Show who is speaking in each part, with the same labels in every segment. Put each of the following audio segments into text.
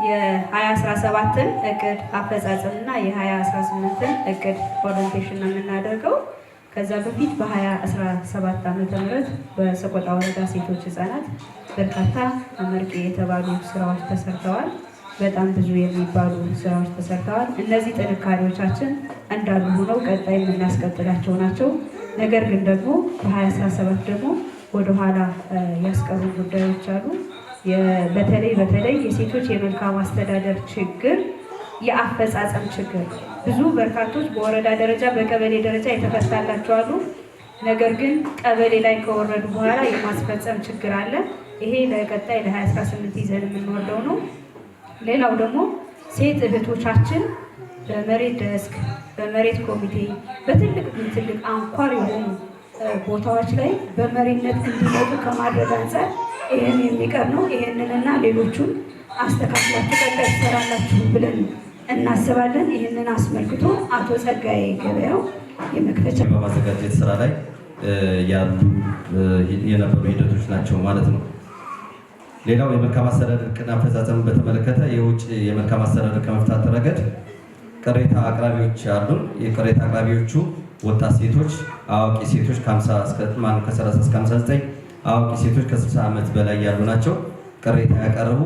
Speaker 1: የ2017ን እቅድ አፈጻጸምና የ2018ን እቅድ ኦሪንቴሽን ነው የምናደርገው። ከዛ በፊት በ2017 ዓ.ም በሰቆጣ ወረዳ ሴቶች ህፃናት በርካታ አመርቂ የተባሉ ስራዎች ተሰርተዋል። በጣም ብዙ የሚባሉ ስራዎች ተሰርተዋል። እነዚህ ጥንካሬዎቻችን እንዳሉ ሆነው ቀጣይ የምናስቀጥላቸው ናቸው። ነገር ግን ደግሞ በ2017 ደግሞ ወደኋላ ያስቀሩ ጉዳዮች አሉ። በተለይ የሴቶች የመልካም አስተዳደር ችግር፣ የአፈጻጸም ችግር ብዙ በርካቶች በወረዳ ደረጃ በቀበሌ ደረጃ የተፈታላቸው አሉ። ነገር ግን ቀበሌ ላይ ከወረዱ በኋላ የማስፈጸም ችግር አለ። ይሄ ለቀጣይ ለ2018 ይዘን የምንወርደው ነው። ሌላው ደግሞ ሴት እህቶቻችን በመሬት ደስክ፣ በመሬት ኮሚቴ፣ በትልቅ አንኳር የሆኑ ቦታዎች ላይ በመሪነት እንዲመጡ ከማድረግ አንጻር ይህን የሚቀር ነው። ይህንንና ሌሎቹን አስተካክላችሁ ቀጣይ ትሰራላችሁ ብለን እናስባለን። ይህንን አስመልክቶ አቶ ጸጋዬ ገበያው የመክፈቻ
Speaker 2: በማዘጋጀት ስራ ላይ ያሉ የነበሩ ሂደቶች ናቸው ማለት ነው። ሌላው የመልካም አስተዳደር እቅድ አፈጻጸም በተመለከተ የውጭ የመልካም አስተዳደር ከመፍታት ረገድ ቅሬታ አቅራቢዎች አሉን። የቅሬታ አቅራቢዎቹ ወጣት ሴቶች፣ አዋቂ ሴቶች ከ30 እስከ 59፣ አዋቂ ሴቶች ከ60 ዓመት በላይ ያሉ ናቸው። ቅሬታ ያቀረቡ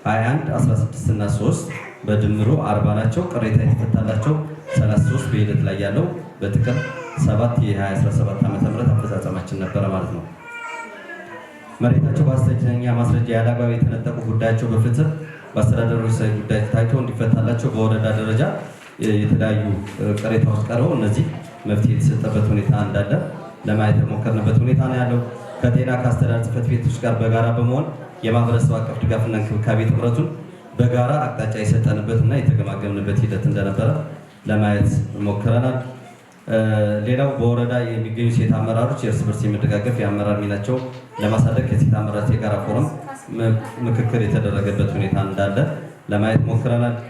Speaker 2: 21፣ 16 እና 3 በድምሩ 40 ናቸው። ቅሬታ የተፈታላቸው 33 በሂደት ላይ ያለው በጥቅል 7 የ2017 ዓ.ም አፈጻጸማችን ነበረ ማለት ነው። መሬታቸው በሐሰተኛ ማስረጃ ያለአግባብ የተነጠቁ ጉዳያቸው በፍትህ በአስተዳደር ወሳኝ ጉዳይ ታይቶ እንዲፈታላቸው በወረዳ ደረጃ የተለያዩ ቅሬታዎች ቀርበው እነዚህ መፍትሄ የተሰጠበት ሁኔታ እንዳለ ለማየት የሞከርንበት ሁኔታ ነው ያለው። ከጤና ከአስተዳደር ጽሕፈት ቤቶች ጋር በጋራ በመሆን የማህበረሰብ አቀፍ ድጋፍና እንክብካቤ ትኩረቱን በጋራ አቅጣጫ የሰጠንበትና የተገማገምንበት ሂደት እንደነበረ ለማየት ሞክረናል። ሌላው በወረዳ የሚገኙ ሴት አመራሮች የእርስ በርስ የመደጋገፍ የአመራር ሚናቸው ለማሳደግ ከሴት አመራሮች የጋራ ፎረም ምክክር የተደረገበት ሁኔታ እንዳለ ለማየት ሞክረናል።